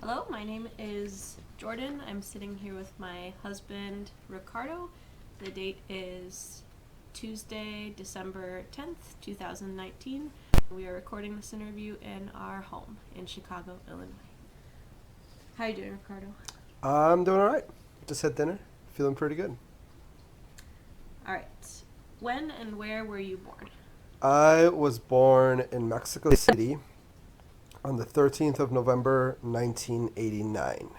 Hello, my name is Jordan. I'm sitting here with my husband, Ricardo. The date is Tuesday, December 10th, 2019. We are recording this interview in our home in Chicago, Illinois. How are you doing, Ricardo? I'm doing all right. Just had dinner. Feeling pretty good. All right. When and where were you born? I was born in Mexico City on the 13th of November, 1989.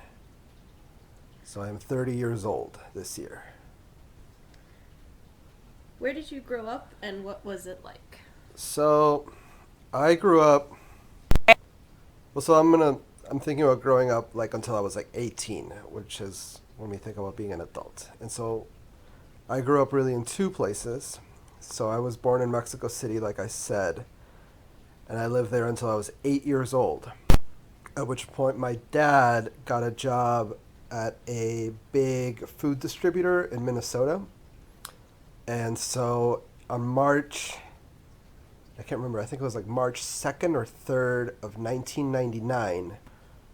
So I'm 30 years old this year. Where did you grow up and what was it like? So I grew up. Well, so I'm thinking about growing up like until I was like 18, which is when we think about being an adult. And so I grew up really in two places. So I was born in Mexico City, like I said, and I lived there until I was 8 years old. At which point, my dad got a job at a big food distributor in Minnesota. And so on I can't remember, I think it was like March 2nd or 3rd of 1999,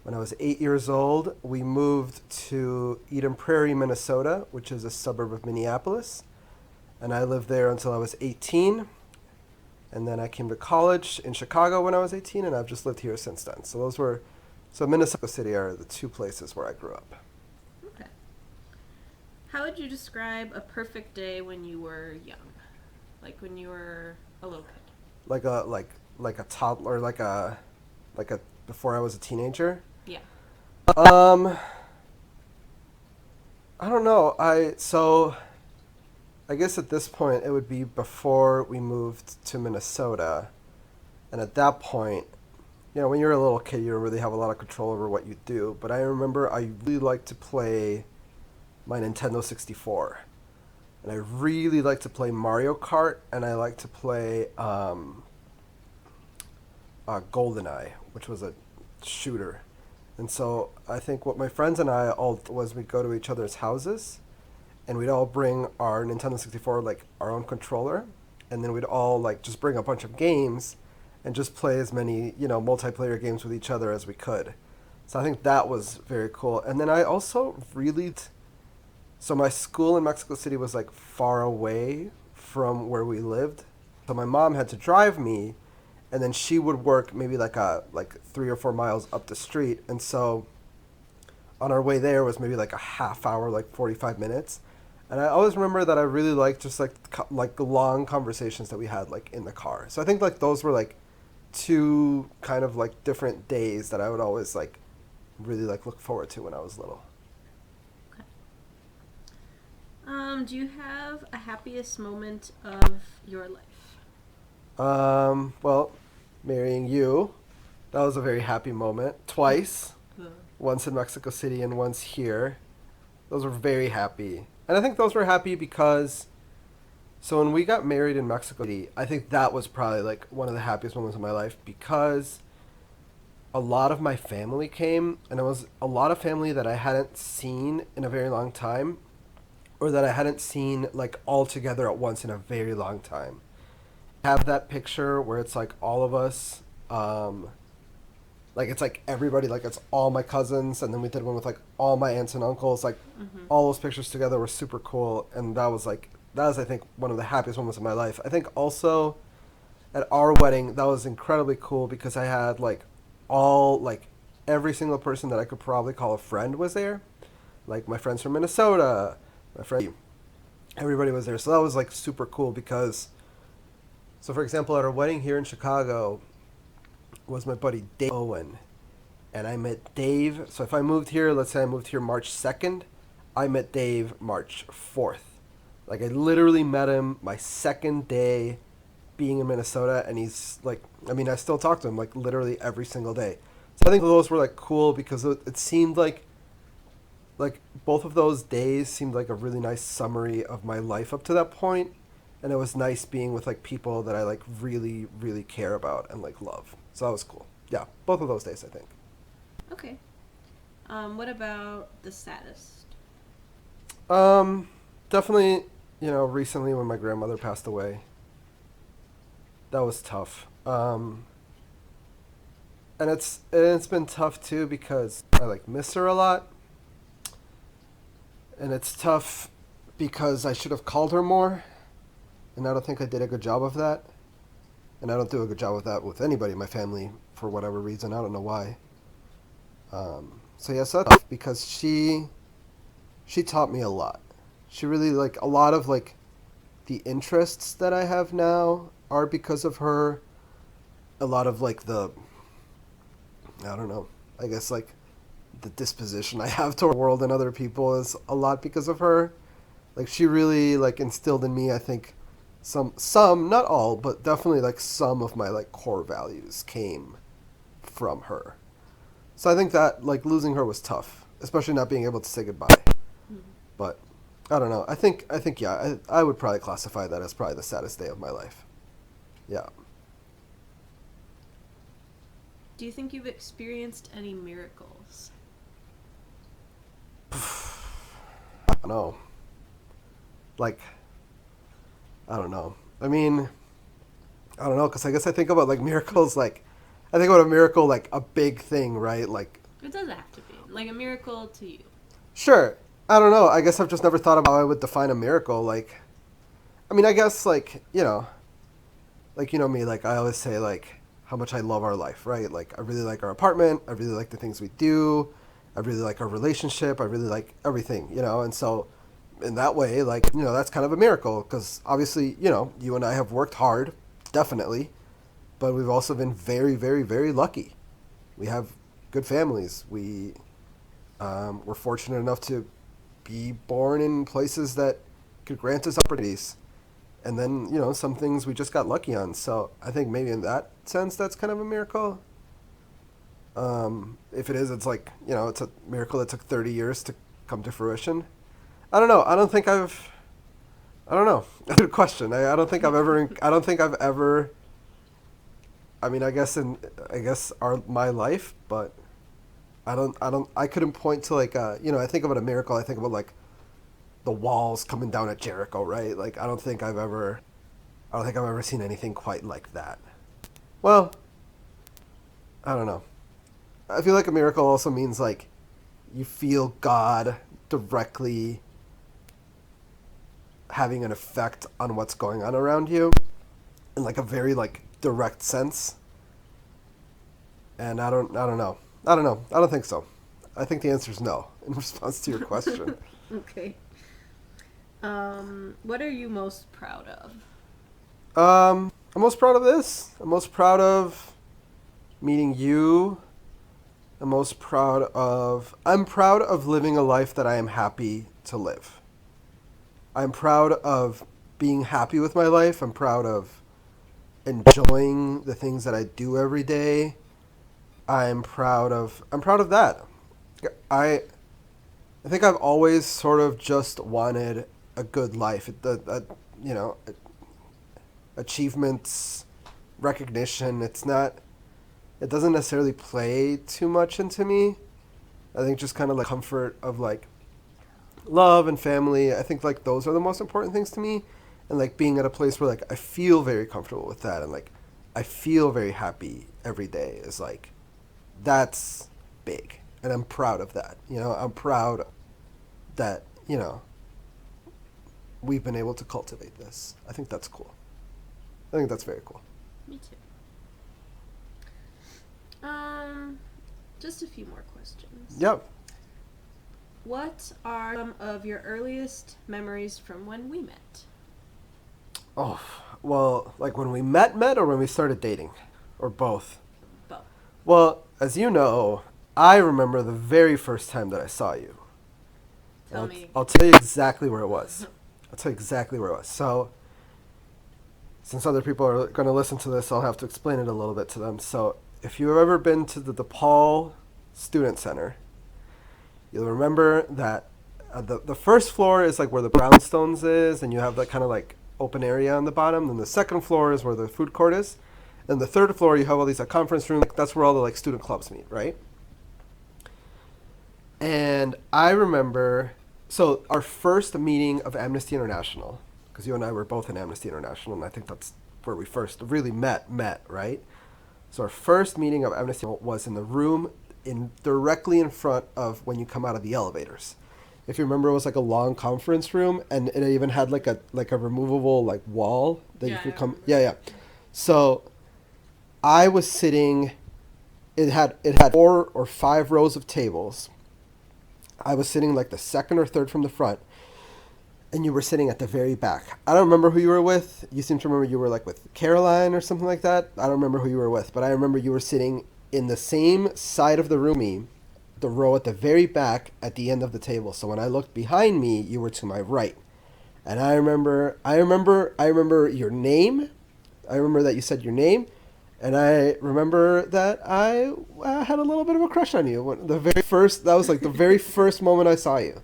when I was 8 years old, we moved to Eden Prairie, Minnesota, which is a suburb of Minneapolis. And I lived there until I was 18. And then I came to college in Chicago when I was 18, and I've just lived here since then. So Minnesota City are the two places where I grew up. Okay. How would you describe a perfect day when you were young? Like when you were a little kid? Like a toddler, like a before I was a teenager. Yeah. Um, I don't know. I guess at this point it would be before we moved to Minnesota, and at that point, when you're a little kid, you don't really have a lot of control over what you do. But I remember I really liked to play my Nintendo 64. And I really like to play Mario Kart, and I like to play GoldenEye, which was a shooter. And so I think what my friends and I all was we'd go to each other's houses, and we'd all bring our Nintendo 64, like our own controller, and then we'd all like just bring a bunch of games and just play as many, multiplayer games with each other as we could. So I think that was very cool. And then I also really so my school in Mexico City was like far away from where we lived. So my mom had to drive me, and then she would work maybe like 3 or 4 miles up the street. And so on our way there was maybe like a half hour, like 45 minutes. And I always remember that I really liked just like the long conversations that we had like in the car. So I think like those were like two kind of like different days that I would always like really like look forward to when I was little. Okay. Do you have a happiest moment of your life? Well, marrying you, that was a very happy moment. Twice, Uh, once in Mexico City and once here. Those were very happy. And I think those were happy because, so when we got married in Mexico City, I think that was probably like one of the happiest moments of my life because a lot of my family came, and it was a lot of family that I hadn't seen in a very long time, or that I hadn't seen like all together at once in a very long time. Have that picture where it's like all of us, like it's like everybody, like it's all my cousins, and then we did one with like all my aunts and uncles. Like all those pictures together were super cool, and that was I think one of the happiest moments of my life. I think also at our wedding that was incredibly cool because I had like every single person that I could probably call a friend was there, like my friends from Minnesota, my friend, everybody was there. So that was like super cool because, so for example, at our wedding here in Chicago was my buddy Dave Owen. And I met Dave. So if I moved here, let's say I moved here March 2nd, I met Dave March 4th. Like I literally met him my second day being in Minnesota, and he's like, I mean, I still talk to him like literally every single day. So I think those were like cool because it seemed like both of those days seemed like a really nice summary of my life up to that point, and it was nice being with like people that I like really really care about and like love. So that was cool. Yeah, both of those days I think. Okay. What about the saddest? Um, Definitely, recently when my grandmother passed away, that was tough. and it's been tough too because I like miss her a lot, and it's tough because I should have called her more, and I don't think I did a good job of that, and I don't do a good job of that with anybody in my family for whatever reason. I don't know why. So yeah, so that's tough because she taught me a lot. She really like a lot of like the interests that I have now are because of her. A lot of like the I don't know, I guess like the disposition I have toward the world and other people is a lot because of her. Like she really like instilled in me, I think, some not all, but definitely like some of my like core values came from her. So I think that like losing her was tough, especially not being able to say goodbye. Mhm. But I don't know. I think yeah, I would probably classify that as probably the saddest day of my life. Yeah. Do you think you've experienced any miracles? I don't know. Like I don't know. I mean, I don't know, because I guess I think about like miracles, like I think about a miracle like a big thing, right? Like, It doesn't have to be. Like a miracle to you. sure. I don't know. I guess I've just never thought about how I would define a miracle. Like, I mean, I guess like you know me, like I always say like how much I love our life, right? Like I really like our apartment. I really like the things we do. I really like our relationship. I really like everything, you know. And so, in that way, like you know, that's kind of a miracle because obviously, you know, you and I have worked hard, definitely, but we've also been very, very, very lucky. We have good families. We're fortunate enough to be born in places that could grant us opportunities. And then, you know, some things we just got lucky on. So I think maybe in that sense, that's kind of a miracle. If it is, it's like, you know, it's a miracle that took 30 years to come to fruition. I don't know. I don't know. Good question. I don't think I've ever, I mean, I guess my life, but I couldn't point to like, you know, I think about a miracle. I think about like the walls coming down at Jericho, right? Like, I don't think I've ever seen anything quite like that. Well, I don't know. I feel like a miracle also means like you feel God directly having an effect on what's going on around you in like a very like direct sense. And I don't know. I don't know. I don't think so. I think the answer is no in response to your question. Okay. What are you most proud of? I'm most proud of this. I'm most proud of meeting you. I'm proud of living a life that I am happy to live. I'm proud of being happy with my life. I'm proud of enjoying the things that I do every day. I'm proud of that. I I think I've always sort of just wanted a good life. You know, achievements, recognition. It doesn't necessarily play too much into me. I think just kind of like comfort of like love and family. I think like those are the most important things to me. And like being at a place where like I feel very comfortable with that and like I feel very happy every day is like that's big. And I'm proud of that. You know, I'm proud that, you know, we've been able to cultivate this. I think that's cool. I think that's very cool. Me too. Just a few more questions. Yep. What are some of your earliest memories from when we met? Oh, well, like when we met or when we started dating? Or both? Both. Well, as you know, I remember the very first time that I saw you. Tell me. I'll tell you exactly where it was. So, since other people are going to listen to this, I'll have to explain it a little bit to them. So, if you've ever been to the DePaul Student Center, you'll remember that the first floor is like where the brownstones is, and you have that kind of like open area on the bottom. Then the second floor is where the food court is. And the third floor, you have all these like conference rooms. That's where all the like student clubs meet, right? And I remember, so our first meeting of Amnesty International, because you and I were both in Amnesty International, and I think that's where we first really met, right? So our first meeting of Amnesty was in the room directly in front of when you come out of the elevators. If you remember, it was like a long conference room, and it even had like a removable like wall that you could come. Yeah, yeah. So I was sitting. It had 4 or 5 rows of tables. I was sitting like the second or third from the front, and you were sitting at the very back. I don't remember who you were with. You seem to remember you were like with Caroline or something like that. I don't remember who you were with, but I remember you were sitting in the same side of the room, the row at the very back at the end of the table. So when I looked behind me, you were to my right. And I remember your name. I remember that you said your name, and I remember that I had a little bit of a crush on you. That was like the very first moment I saw you.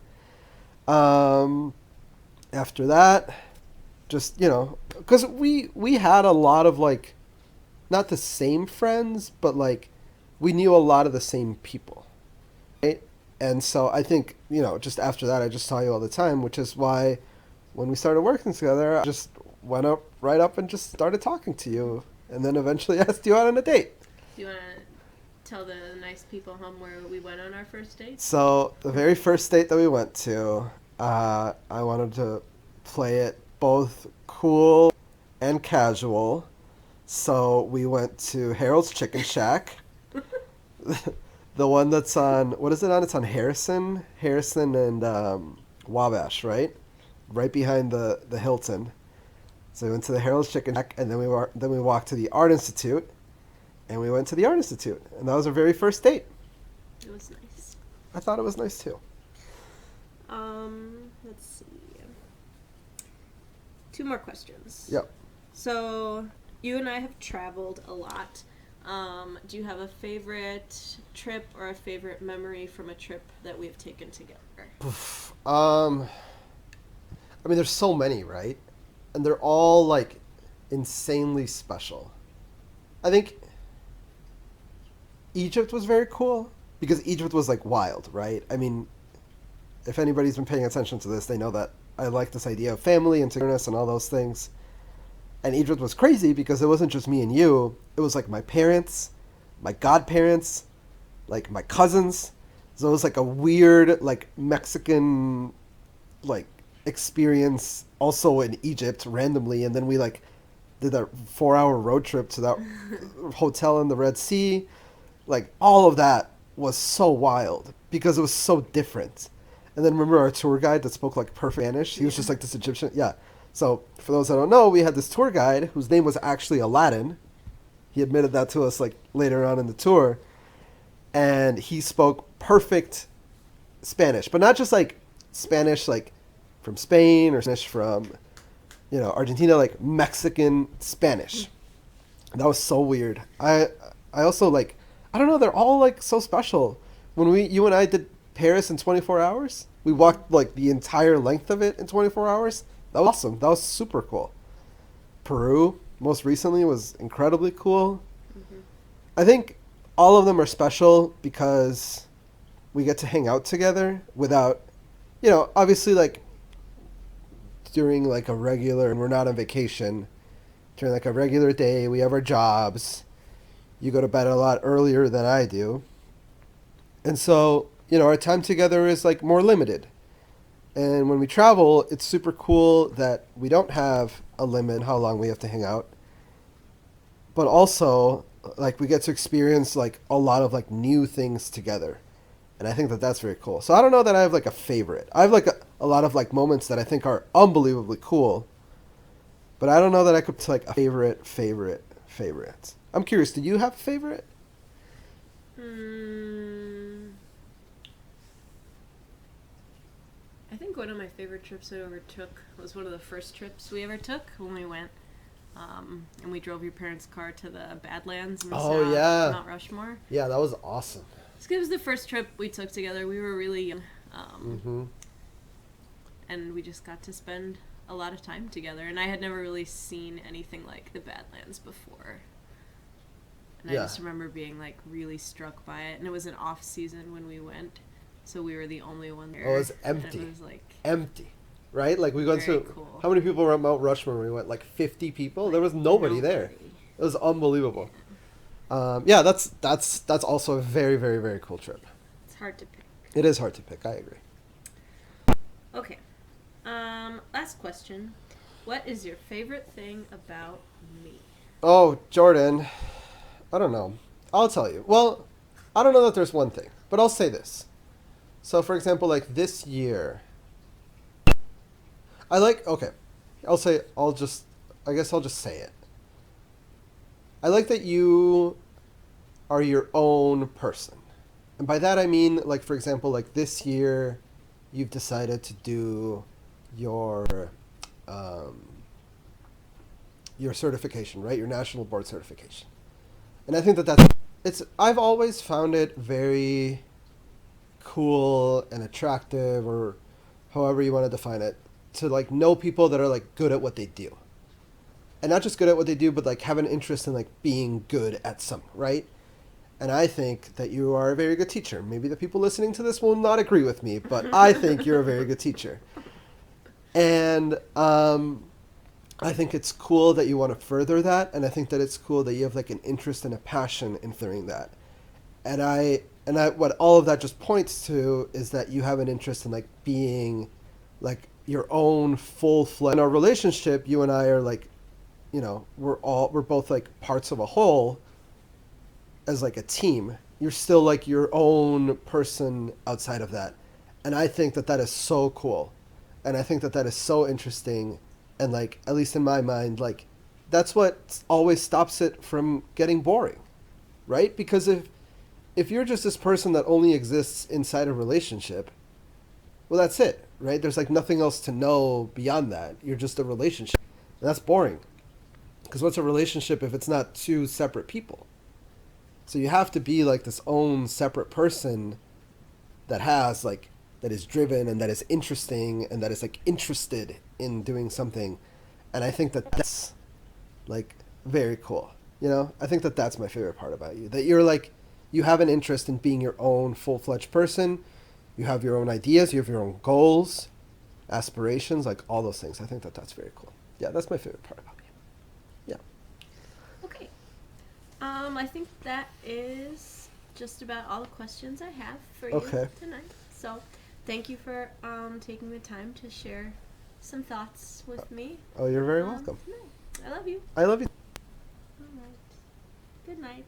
After that, just, because we had a lot of like, not the same friends, but like we knew a lot of the same people, right? And so I think, just after that, I just saw you all the time, which is why when we started working together, I just went right up and just started talking to you, and then eventually asked you out on a date. Do you want to tell the nice people home where we went on our first date? So the very first date that we went to, I wanted to play it both cool and casual. So we went to Harold's Chicken Shack. The one that's on, what is it on? It's on Harrison and Wabash, right? Right behind the Hilton. So we went to the Harold's Chicken Shack, and then we walked to the Art Institute, and we went to the Art Institute, and that was our very first date. It was nice. I thought it was nice too. Let's see. 2 more questions. Yep. So, you and I have traveled a lot. Do you have a favorite trip or a favorite memory from a trip that we've taken together? I mean, there's so many, right? And they're all like insanely special. I think Egypt was very cool because Egypt was like wild, right? I mean, if anybody's been paying attention to this, they know that I like this idea of family and togetherness and all those things. And Egypt was crazy because it wasn't just me and you. It was like my parents, my godparents, like my cousins. So it was like a weird, like Mexican, like experience also in Egypt randomly. And then we like did that 4-hour road trip to that hotel in the Red Sea. Like all of that was so wild because it was so different. And then remember our tour guide that spoke like perfect Spanish? He was just like this Egyptian. Yeah. So for those that don't know, we had this tour guide whose name was actually Aladdin. He admitted that to us like later on in the tour. And he spoke perfect Spanish, but not just like Spanish like from Spain or Spanish from, Argentina, like Mexican Spanish. That was so weird. I also like, I don't know, they're all like so special. When you and I did Paris in 24 hours, we walked like the entire length of it in 24 hours. That was awesome. That was super cool. Peru, most recently, was incredibly cool. Mm-hmm. I think all of them are special because we get to hang out together without, obviously like during like a regular, and we're not on vacation, during like a regular day, we have our jobs. You go to bed a lot earlier than I do. And so, our time together is like more limited. And when we travel, it's super cool that we don't have a limit how long we have to hang out. But also, like, we get to experience like a lot of like new things together. And I think that that's very cool. So I don't know that I have like a favorite. I have like a lot of like moments that I think are unbelievably cool. But I don't know that I could put like a favorite. I'm curious, do you have a favorite? I think one of my favorite trips I ever took was one of the first trips we ever took when we went. And we drove your parents' car to the Badlands and we saw Mount Rushmore. Yeah, that was awesome. It was the first trip we took together. We were really young. And we just got to spend a lot of time together. And I had never really seen anything like the Badlands before. And I just remember being like really struck by it. And it was an off season when we went. So we were the only one there. Oh, it was empty. And it was like empty. Right? Like we went to cool. How many people were at Mount Rushmore when we went? Like 50 people? There was nobody there. It was unbelievable. Yeah, that's also a very, very, very cool trip. It's hard to pick. It is hard to pick. I agree. Okay. Last question. What is your favorite thing about me? Oh, Jordan, I don't know. I'll tell you. Well, I don't know that there's one thing, but I'll say this. So, for example, like this year, I like. Okay, I'll say. I'll just. I guess I'll just say it. I like that you are your own person, and by that I mean, like, for example, like this year, you've decided to do your um, your certification, right? Your national board certification. And I think that that's it's I've always found it very cool and attractive, or however you want to define it, to like know people that are like good at what they do. And not just good at what they do, but like have an interest in like being good at something, right? And I think that you are a very good teacher. Maybe the people listening to this will not agree with me, but I think you're a very good teacher. And I think it's cool that you want to further that, and I think that it's cool that you have like an interest and a passion in furthering that. And I what all of that just points to is that you have an interest in like being like your own full fledged. In our relationship, you and I are like, we're both like parts of a whole as like a team. You're still like your own person outside of that, and I think that that is so cool, and I think that that is so interesting, and like at least in my mind, like that's what always stops it from getting boring, right? Because if you're just this person that only exists inside a relationship, well, that's it, right? There's like nothing else to know beyond that. You're just a relationship, and that's boring. Because what's a relationship if it's not two separate people? So you have to be like this own separate person that has like that is driven and that is interesting and that is like interested in doing something, and I think that that's like very cool. I think that that's my favorite part about you. That you're like you have an interest in being your own full-fledged person. You have your own ideas. You have your own goals, aspirations, like all those things. I think that that's very cool. Yeah, that's my favorite part about you. Yeah. Okay. I think that is just about all the questions I have for you Okay. tonight. So, thank you for taking the time to share some thoughts with me. Oh, you're very welcome. Tonight. I love you. I love you. All right. Good night.